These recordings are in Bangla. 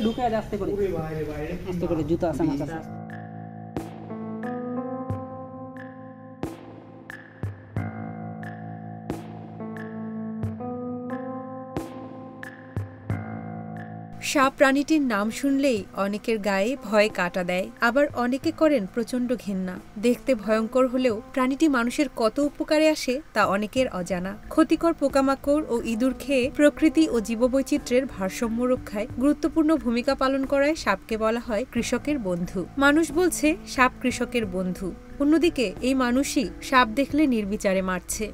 ঢুকে আস্তে করে জুতা আছে আমার কাছে। সাপ প্রাণীটির নাম শুনলেই অনেকের গায়ে ভয়ে কাটা দেয়, আবার অনেকে করেন প্রচণ্ড ঘেন্না। দেখতে ভয়ঙ্কর হলেও প্রাণীটি মানুষের কত উপকারে আসে তা অনেকের অজানা। ক্ষতিকর পোকামাকড় ও ইঁদুর খেয়ে প্রকৃতি ও জীববৈচিত্র্যের ভারসাম্য রক্ষায় গুরুত্বপূর্ণ ভূমিকা পালন করায় সাপকে বলা হয় কৃষকের বন্ধু। মানুষ বলছে সাপ কৃষকের বন্ধু, অন্যদিকে এই মানুষই সাপ দেখলে নির্বিচারে মারছে।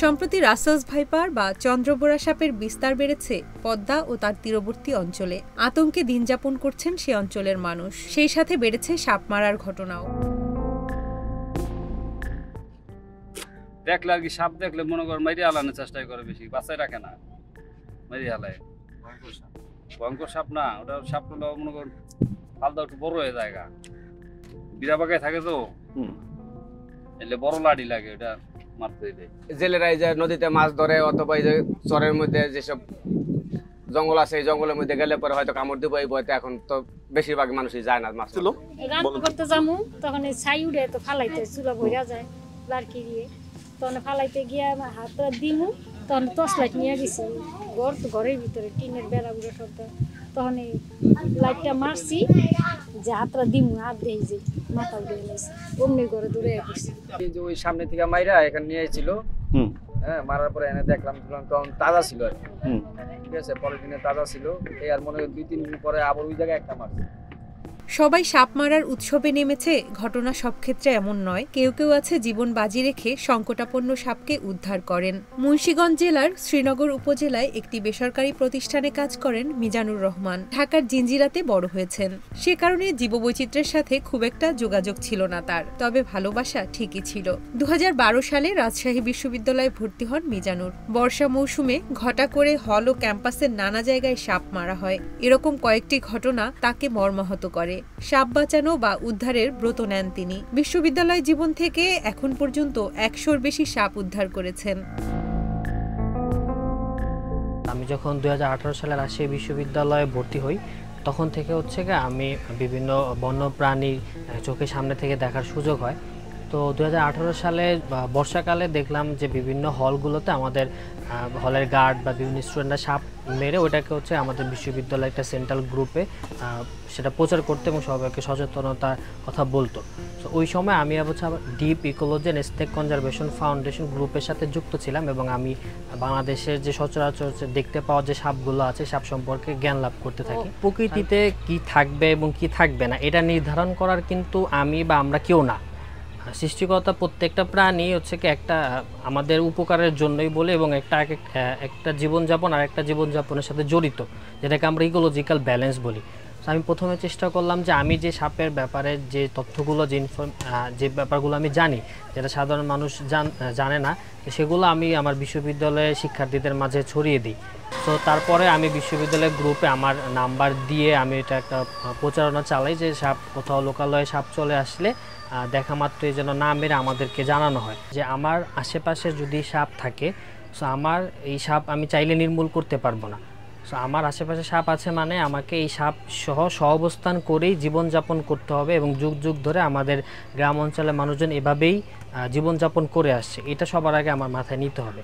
সম্প্রতি রাসেলস ভাইপার বা চন্দ্রবোরা সাপের বিস্তার বেড়েছে পদ্মা ও তার তীরবর্তী অঞ্চলে। আতঙ্কে দিন যাপন করছেন সে অঞ্চলের মানুষ। সেই সাথে বেড়েছে সাপ মারার ঘটনাও। দেখলে আর কি সাপ দেখলে মনে কর মাইরে আলানোর চেষ্টা করে, বেশি বাঁচাই রাখে না, মাইরে আলায়। ভয়ঙ্কর সাপ না, ওটা সাপগুলো মনে কর ফালদা একটু বড় হয়ে যায়, বিড়া বাগায় থাকে তো, এলে বড় লাড়ি লাগে, ওটা জেলেরা এই যে নদীতে মাছ ধরে অথবা এই যে চরের মধ্যে যেসব জঙ্গল আছে এই জঙ্গলের মধ্যে গেলে পরে হয়তো কামড় দিব, এই বইতে এখন তো বেশিরভাগ মানুষই যায় না মাছ রান্না করতে যাবো, তখন ছাই উঠে তো ফালাইতে চুলা বইরা যায় লাড়কি দিয়ে, তখন ফালাইতে গিয়ে হাত দিমু, তখন টর্চ লাইট নিয়ে গেছি ঘরের ভিতরে টিনের বেড়া বুড়ে সব, তখন এই লাইটটা মারছি যে হাতটা দিমু, হাত দিয়ে যে মাথা উঠে গেছে, অমনি ঘরে দূরে পড়ছি। যে ওই সামনে থেকে মাইরা এখানে নিয়ে এসেছিল, হ্যাঁ, মারার পরে এনে দেখলাম তখন তাজা ছিল আর কি, ঠিক আছে, পরের দিনে তাজা ছিল, এই আর মনে হয় 2-3 দিন পরে আবার ওই জায়গায় একটা মারছে। সবাই সাপ মারার উৎসবে নেমেছে, ঘটনা সব ক্ষেত্রে এমন নয়। কেউ কেউ আছে জীবন বাজি রেখে সংকটাপন্ন সাপকে উদ্ধার করেন। মুন্সিগঞ্জ জেলার শ্রীনগর উপজেলায় একটি বেসরকারি প্রতিষ্ঠানে কাজ করেন মিজানুর রহমান। ঢাকার জিঞ্জিরাতে বড় হয়েছেন, সে কারণে জীববৈচিত্র্যের সাথে খুব একটা যোগাযোগ ছিল না তার, তবে ভালোবাসা ঠিকই ছিল। 2012 সালে রাজশাহী বিশ্ববিদ্যালয়ে ভর্তি হন মিজানুর। বর্ষা মৌসুমে ঘটা করে হল ও ক্যাম্পাসের নানা জায়গায় সাপ মারা হয়। এরকম কয়েকটি ঘটনা তাকে মর্মাহত করে। সাপ বাঁচানো বা উদ্ধারের ব্রত নেন তিনি। বিশ্ববিদ্যালয় জীবন থেকে এখন পর্যন্ত 100-র বেশি সাপ উদ্ধার করেছেন। আমি যখন 2018 সালে রাজশাহী বিশ্ববিদ্যালয়ে ভর্তি হই, তখন থেকে হচ্ছে কি আমি বিভিন্ন বন্য প্রাণী চোখের সামনে থেকে দেখার সুযোগ হয়। তো 2018 সালে বর্ষাকালে দেখলাম যে বিভিন্ন হলগুলোতে আমাদের হলের গার্ড বা বিভিন্ন স্টুডেন্টরা সাপ মেরে ওটাকে হচ্ছে আমাদের বিশ্ববিদ্যালয়ের একটা সেন্ট্রাল গ্রুপে সেটা প্রচার করতে এবং সবাইকে সচেতনতার কথা বলতো। তো ওই সময় আমি হচ্ছে deep ecology and snake conservation foundation গ্রুপের সাথে যুক্ত ছিলাম এবং আমি বাংলাদেশের যে সচরাচর দেখতে পাওয়া যে সাপগুলো আছে সাপ সম্পর্কে জ্ঞান লাভ করতে থাকি। প্রকৃতিতে কি থাকবে এবং কি থাকবে না এটা নির্ধারণ করার কিন্তু আমি বা আমরা কেউ না। সৃষ্টিকর্তা প্রত্যেকটা প্রাণী হচ্ছে কি একটা আমাদের উপকারের জন্যই বলে এবং একটা জীবনযাপন আর একটা জীবনযাপনের সাথে জড়িত, যেটাকে আমরা ইকোলজিক্যাল ব্যালেন্স বলি। তো আমি প্রথমে চেষ্টা করলাম যে আমি যে সাপের ব্যাপারে যে তথ্যগুলো যে ব্যাপারগুলো আমি জানি, যেটা সাধারণ মানুষ জানে না, সেগুলো আমি আমার বিশ্ববিদ্যালয়ের শিক্ষার্থীদের মাঝে ছড়িয়ে দিই। তো তারপরে আমি বিশ্ববিদ্যালয়ের গ্রুপে আমার নাম্বার দিয়ে আমি এটা একটা প্রচারণা চালাই যে সাপ কোথাও লোকালয়ে সাপ চলে আসলে দেখা মাত্রই যেন না মেরে আমাদেরকে জানানো হয় যে আমার আশেপাশে যদি সাপ থাকে, সো আমার এই সাপ আমি চাইলে নির্মূল করতে পারবো না। সো আমার আশেপাশে সাপ আছে মানে আমাকে এই সাপ সহ সহাবস্থান করেই জীবনযাপন করতে হবে এবং যুগ যুগ ধরে আমাদের গ্রাম অঞ্চলের মানুষজন এভাবেই জীবনযাপন করে আসছে, এটা সবার আগে আমার মাথায় নিতে হবে।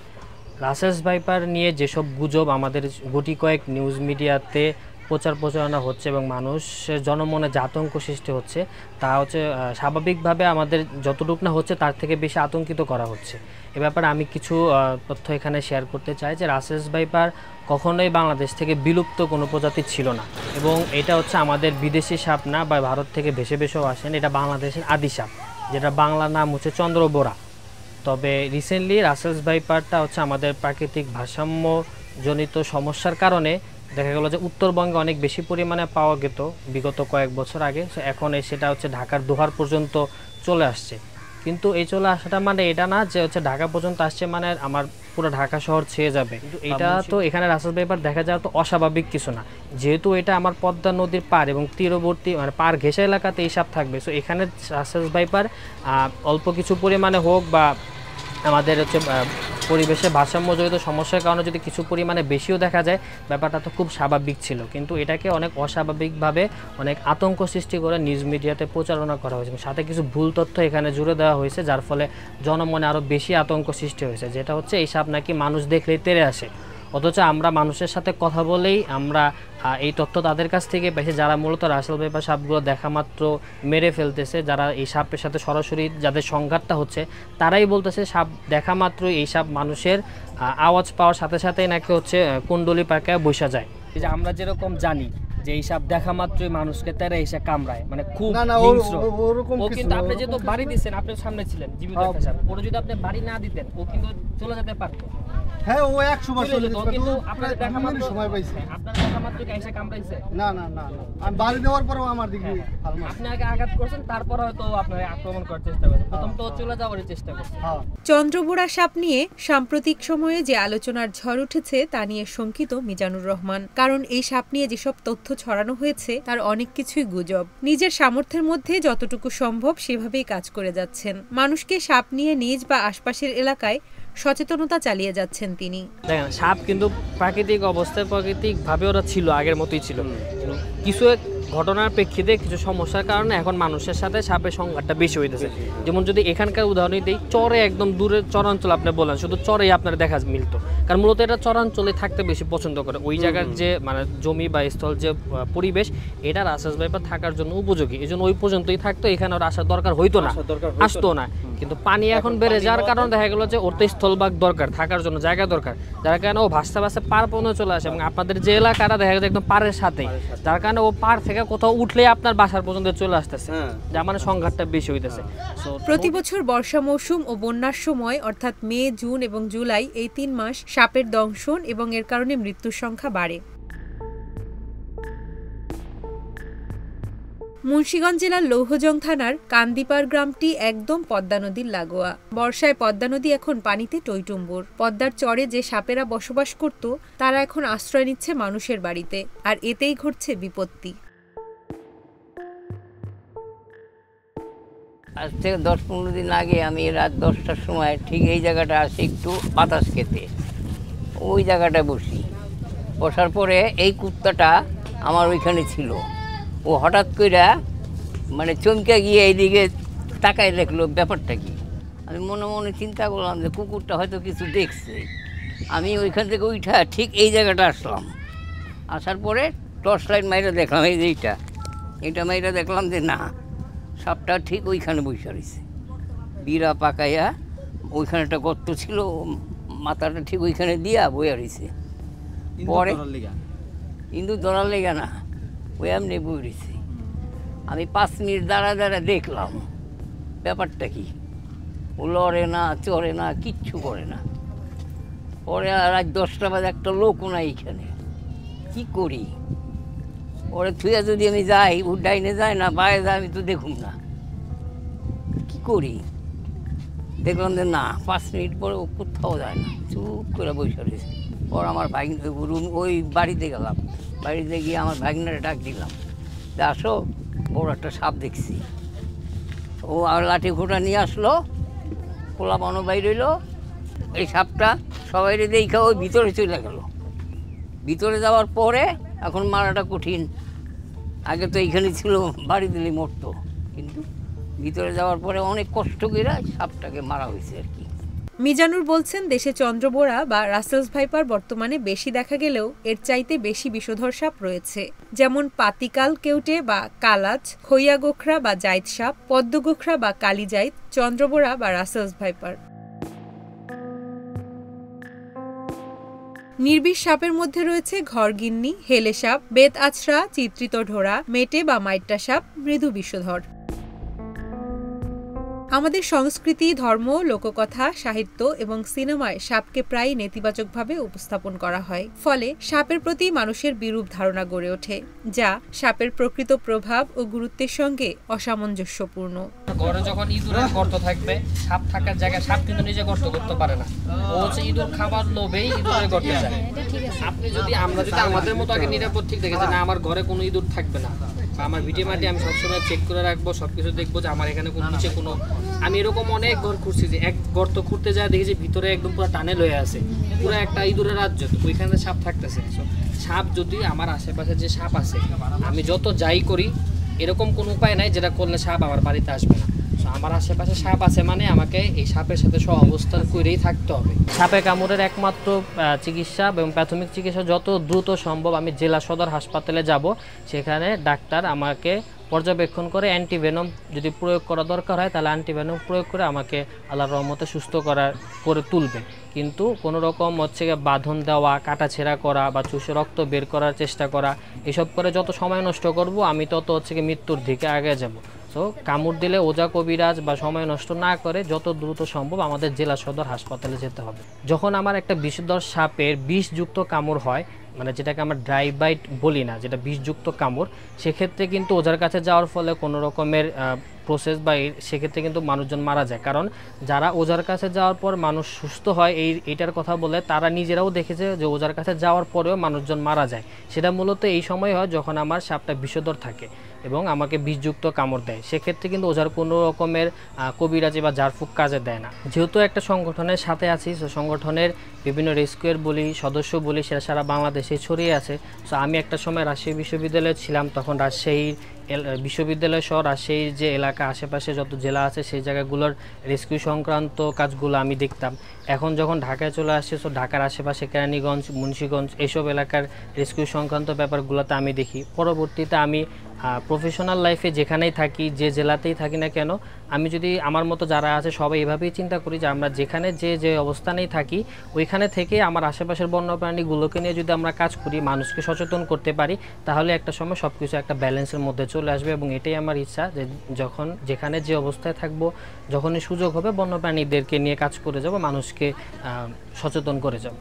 রাসেলস ভাইপার নিয়ে যেসব গুজব আমাদের গুটি কয়েক নিউজ মিডিয়াতে প্রচারণা হচ্ছে এবং মানুষের জনমনে যে আতঙ্ক সৃষ্টি হচ্ছে তা হচ্ছে স্বাভাবিকভাবে আমাদের যতটুকু না হচ্ছে তার থেকে বেশি আতঙ্কিত করা হচ্ছে। এ ব্যাপারে আমি কিছু তথ্য এখানে শেয়ার করতে চাই যে রাসেলস ভাইপার কখনোই বাংলাদেশ থেকে বিলুপ্ত কোনো প্রজাতি ছিল না এবং এটা হচ্ছে আমাদের বিদেশি সাপ না বা ভারত থেকে ভেসেও আসেন, এটা বাংলাদেশের আদি সাপ, যেটা বাংলা নাম হচ্ছে চন্দ্রবোরা। তবে রিসেন্টলি রাসেলস ভাইপারটা হচ্ছে আমাদের প্রাকৃতিক ভারসাম্যজনিত সমস্যার কারণে দেখা গেল যে উত্তরবঙ্গে অনেক বেশি পরিমাণে পাওয়া যেত বিগত কয়েক বছর আগে, এখন সেটা হচ্ছে ঢাকার দোহার পর্যন্ত চলে আসছে। কিন্তু এই চলে আসাটা মানে এটা না যে হচ্ছে ঢাকা পর্যন্ত আসছে মানে আমার পুরো ঢাকা শহর ছেয়ে যাবে, কিন্তু এটা তো এখানে রাসেল ভাইপার দেখা যাওয়া তো অস্বাভাবিক কিছু না, যেহেতু এটা আমার পদ্মা নদীর পার এবং তীরবর্তী মানে পার ঘেঁষা এলাকাতে এই সাপ থাকবে। সো এখানে রাসেল ভাইপার অল্প কিছু পরিমাণে হোক বা আমাদের হচ্ছে পরিবেশে ভারসাম্যজনিত সমস্যার কারণে যদি কিছু পরিমাণে বেশিও দেখা যায়, ব্যাপারটা তো খুব স্বাভাবিক ছিল, কিন্তু এটাকে অনেক অস্বাভাবিকভাবে অনেক আতঙ্ক সৃষ্টি করে নিউজ মিডিয়াতে প্রচারণা করা হয়েছে, সাথে কিছু ভুল তথ্য এখানে জুড়ে দেওয়া হয়েছে, যার ফলে জনমনে আরও বেশি আতঙ্ক সৃষ্টি হয়েছে, যেটা হচ্ছে এই সাপ নাকি মানুষ দেখলেই তেড়ে আসে। অথচ আমরা মানুষের সাথে কথা বলেই আমরা এই তথ্য তাদের কাছ থেকে পেয়েছি যারা মূলত রাসেল ভাইপার সাপগুলো দেখা মাত্র মেরে ফেলতেছে, যারা এই সাপের সাথে সরাসরি যাদের সংঘাতটা হচ্ছে তারাই বলতেছে সাপ দেখা মাত্র এই সাপ মানুষের আওয়াজ পাওয়ার সাথে সাথেই নাকি হচ্ছে কুণ্ডলি পাকায় বসা যায়। এই যে আমরা যেরকম জানি যে এই সাপ দেখা মাত্রই মানুষকে তেড়ে এসে কামড়ায়, মানে খুব হিংস্র। ও কিন্তু আপনি যেহেতু বাড়ি দিচ্ছেন, আপনি সামনে ছিলেন জীবিত একটা সাপ, ওরা যদি আপনি বাড়ি না দিতেন ও কিন্তু চলে যেতে পারতো। হ্যাঁ, ও 100 বার চলে যেত, কিন্তু আপনার দেখা মাত্র সময় পাইছে। আপনার দেখা মাত্র কি এসে কামড়াইছে? না না না, আমি বাড়ি দেওয়ার পরেও আমার দিকে আপনি আগে আঘাত করছেন, তারপর হয়তো আপনার আক্রমণ করার চেষ্টা করছেন, প্রথম তো চলে যাওয়ার চেষ্টা করছে। চন্দ্রবোরা সাপ নিয়ে সাম্প্রতিক সময়ে যে আলোচনার ঝড় উঠেছে তা নিয়ে শঙ্কিত মিজানুর রহমান, কারণ এই সাপ নিয়ে যেসব তথ্য ছড়ানো হয়েছে তার অনেক কিছুই গুজব। নিজের সামর্থ্যের মধ্যে যতটুকু সম্ভব সেভাবেই কাজ করে যাচ্ছেন, মানুষকে সাপ নিয়ে নিজ বা আশপাশের এলাকায় সচেতনতা চালিয়ে যাচ্ছেন তিনি। দেখেন, সাপ কিন্তু প্রাকৃতিক অবস্থায় প্রাকৃতিকভাবে ওরা ছিল, আগের মতোই ছিল, কিছু ঘটনার প্রেক্ষিতে কিছু সমস্যার কারণে এখন মানুষের সাথে সাপের সংঘাতটা বেশি হইতেছে। যেমন যদি এখানকার উদাহরণ দিই, চরে একদম দূরের চরাঞ্চল আপনি বললেন, শুধু চরেই আপনার দেখা মিলত, কারণ মূলত এটা চরাঞ্চলে থাকতে বেশি পছন্দ করে, ওই জায়গার যে মানে জমি বা স্থল যে পরিবেশ এটা রাসেল ভাইপার থাকার জন্য উপযোগী, এই জন্য ওই পর্যন্তই থাকতো, এখানে ওর আসার দরকার হইতো না, আসতো না। কিন্তু পানি এখন বেড়ে যাওয়ার কারণে দেখা গেল যে ওর তো স্থলভাগ দরকার, থাকার জন্য জায়গা দরকার, যার কারণে ও ভাসতে ভাসতে পার পর্যন্ত চলে আসে, এবং আপনাদের যে এলাকাটা দেখা যায় একদম পাড়ের সাথেই, যার কারণে ও পার থেকে কোথাও উঠলে আপনার বাসার পর্যন্ত চলে আসতেছে, যার মানে সংঘাতটা বেশি হইতেছে। প্রতি বছর বর্ষা মৌসুম ও বন্যার সময় অর্থাৎ মে, জুন এবং জুলাই এই 3 মাস সাপের দংশন এবং এর কারণে মৃত্যুর সংখ্যা বাড়ে। মুন্সিগঞ্জ জেলার লৌহজং থানার কান্দিপাড় গ্রামটি একদম পদ্মা নদীর লাগোয়া। বর্ষায় পদ্মা নদী এখন পানিতে টইটুম্বুর। পদ্মার চরে যে সাপেরা বসবাস করত তারা এখন আশ্রয় নিচ্ছে মানুষের বাড়িতে, আর এতেই ঘটছে বিপত্তি। আজ থেকে 10-15 দিন আগে আমি রাত 10টার সময় ঠিক এই জায়গাটা আসি একটু বাতাস খেতে, ওই জায়গাটায় বসার পরে এই কুত্তাটা আমার ওইখানে ছিল, ও হঠাৎ করে মানে চমকে গিয়ে এইদিকে তাকায় দেখলো ব্যাপারটা কি। আমি মনে মনে চিন্তা করলাম যে কুকুরটা হয়তো কিছু দেখছে। আমি ওইখান থেকে উঠা ঠিক এই জায়গাটা আসলাম, আসার পরে টর্চ লাইট মাইরা দেখলাম এই যে এটা মাইরা দেখলাম যে না, সাপটা ঠিক ওইখানে বসে রয়েছে, বিড়া পাকাইয়া ওইখানে একটা গর্ত ছিল, মাথাটা ঠিক ওইখানে দিয়া বইয়া রয়েছে। পরে কিন্তু ধরার লেগে না, ওই এমনি বই রয়েছে। আমি 5 মিনিট দাঁড়া দেখলাম ব্যাপারটা কি, ও লড়ে না, চড়ে না, কিচ্ছু করে না। পরে রাত 10টা বাজে একটা লোকও নাই এখানে, কি করি? ওরে থুয়া যদি আমি যাই, ও ডাইনে যায় না বাইরে যায়, আমি তো দেখুন না, কি করি? দেখলাম যে না, 5 মিনিট পরে ও কোথাও যায় না, চুপ করে বসে রয়েছে। পর আমার রুম ওই বাড়িতে গেলাম, বাড়িতে গিয়ে আমার ভাগিনারে ডাক দিলাম যে আসো, বড় একটা সাপ দেখছি। ও আর লাঠি ঘোটা নিয়ে আসলো, পোলা বানো বাইরে রইল। এই সাপটা সবাই দেখে ওই ভিতরে চলে গেল। ভিতরে যাওয়ার পরে এখন মারাটা কঠিন, আগে তো এইখানে ছিল বাড়ি দিলে মরতো, কিন্তু ভিতরে যাওয়ার পরে অনেক কষ্ট করে সাপটাকে মারা হয়েছে আর কি। মিজানুর বলছেন, দেশে চন্দ্রবোরা বা রাসেলস ভাইপার বর্তমানে বেশি দেখা গেলেও এর চাইতে বেশি বিষধর সাপ রয়েছে, যেমন পাতিকাল কেউটে বা কালাচ, খইয়া গোখরা বা জাইদ সাপ, পদ্ম গোখরা বা কালিজাইদ, চন্দ্রবোরা বা রাসেলস ভাইপার। নির্বিষ সাপের মধ্যে রয়েছে ঘরগিন্নি, হেলে সাপ, বেত আছড়া, চিত্রিত ঢোড়া, মেটে বা মাইট্টা সাপ, মৃদু বিষধর। আমাদের সংস্কৃতি, ধর্ম, লোককথা, সাহিত্য এবং সিনেমায় সাপকে প্রায় নেতিবাচকভাবে উপস্থাপন করা হয়। ফলে সাপের প্রতি মানুষের বিরূপ ধারণা গড়ে ওঠে, যা সাপের প্রকৃত প্রভাব ও গুরুত্বের সঙ্গে অসামঞ্জস্যপূর্ণ। ঘরে যখন ইঁদুরের গর্ত থাকবে, সাপ থাকার জায়গায় সাপ কিন্তু নিজে গর্ত করতে পারে না, ও হচ্ছে ইঁদুর খাবার লোভেই ইঁদুরের গর্তে যায়। আমরা যদি আমাদের মতো আগে নিরাপদ ঠিক দেখে যে না আমার ঘরে কোনো ইঁদুর থাকবে না, বা আমার ভিটে মাটি আমি সবসময় চেক করে রাখবো, সবকিছু দেখবো যে আমার এখানে কোনো নিচে কোনো, আমি এরকম অনেক ঘর খুঁজছি যে এক গর্ত খুঁড়তে যায় দেখি যে ভিতরে একদম পুরো টানেল হয়ে আছে, পুরো একটা ইঁদুরের রাজ্য, তো ওইখানে সাপ থাকতেছে। সাপ যদি আমার আশেপাশে যে সাপ আছে, আমি যত যাই করি এরকম কোনো উপায় নাই যেটা করলে সাপ আমার বাড়িতে আসবে না। আমার আশেপাশে সাপ আছে মানে আমাকে এই সাপের সাথে সহ অবস্থান করেই থাকতে হবে। সাপে কামড়ের একমাত্র চিকিৎসা এবং প্রাথমিক চিকিৎসা যত দ্রুত সম্ভব আমি জেলা সদর হাসপাতালে যাব, সেখানে ডাক্তার আমাকে পর্যবেক্ষণ করে অ্যান্টিভেনম যদি প্রয়োগ করা দরকার হয় তাহলে অ্যান্টিভেনম প্রয়োগ করে আমাকে আল্লাহর রহমতে সুস্থ করে তুলবে। কিন্তু কোনো রকম হচ্ছে বাঁধন দেওয়া, কাটাছেঁড়া করা বা চুষে রক্ত বের করার চেষ্টা করা, এসব করে যত সময় নষ্ট করব আমি তত হচ্ছে মৃত্যুর দিকে আগে যাব। তো কামড় দিলে ওজা কবিরাজ বা সময় নষ্ট না করে যত দ্রুত সম্ভব আমাদের জেলা সদর হাসপাতালে যেতে হবে। যখন আমার একটা বিষধর সাপের বিষযুক্ত কামড় হয়, মানে যেটাকে আমরা ড্রাই বাইট বলি না, যেটা বিষযুক্ত কামড়, সেক্ষেত্রে কিন্তু ওজার কাছে যাওয়ার ফলে কোনো রকমের প্রসেস বা সেক্ষেত্রে কিন্তু মানুষজন মারা যায়। কারণ যারা ওজার কাছে যাওয়ার পর মানুষ সুস্থ হয় এইটার কথা বলে, তারা নিজেরাও দেখেছে যে ওজার কাছে যাওয়ার পরেও মানুষজন মারা যায়। সেটা মূলত এই সময় হয় যখন আমার সাপটা বিষধর থাকে এবং আমাকে বিষযুক্ত কামড় দেয়। সেক্ষেত্রে কিন্তু ওজার কোনো রকমের কবিরাজি বা ঝাড়ফুঁক কাজে দেয় না। যেহেতু একটা সংগঠনের সাথে আছি, সো সংগঠনের বিভিন্ন রেস্কিউর বলি, সদস্য বলি, সেটা সারা বাংলাদেশে ছড়িয়ে আছে। সো আমি একটা সময় রাজশাহী বিশ্ববিদ্যালয়ে ছিলাম, তখন রাজশাহীর বিশ্ববিদ্যালয় সহ রাজশাহীর যে এলাকা আশেপাশে যত জেলা আছে সেই জায়গাগুলোর রেস্কিউ সংক্রান্ত কাজগুলো আমি দেখতাম। এখন যখন ঢাকায় চলে আসছে, সো ঢাকার আশেপাশে কেরানীগঞ্জ, মুন্সিগঞ্জ এইসব এলাকার রেস্কিউ সংক্রান্ত ব্যাপারগুলোতে আমি দেখি। পরবর্তীতে আমি প্রফেশনাল লাইফে যেখানেই থাকি, যে জেলাতেই থাকি না কেন, আমি যদি আমার মতো যারা আছে সবাই এভাবেই চিন্তা করি যে আমরা যেখানে যে অবস্থানেই থাকি ওইখানে থেকে আমার আশেপাশের বন্যপ্রাণীগুলোকে নিয়ে যদি আমরা কাজ করি, মানুষকে সচেতন করতে পারি, তাহলে একটা সময় সব কিছু একটা ব্যালেন্সের মধ্যে চলে আসবে। এবং এটাই আমার ইচ্ছা যে যখন যেখানে যে অবস্থায় থাকবো, যখনই সুযোগ হবে বন্যপ্রাণীদেরকে নিয়ে কাজ করে যাব, মানুষকে সচেতন করে যাব।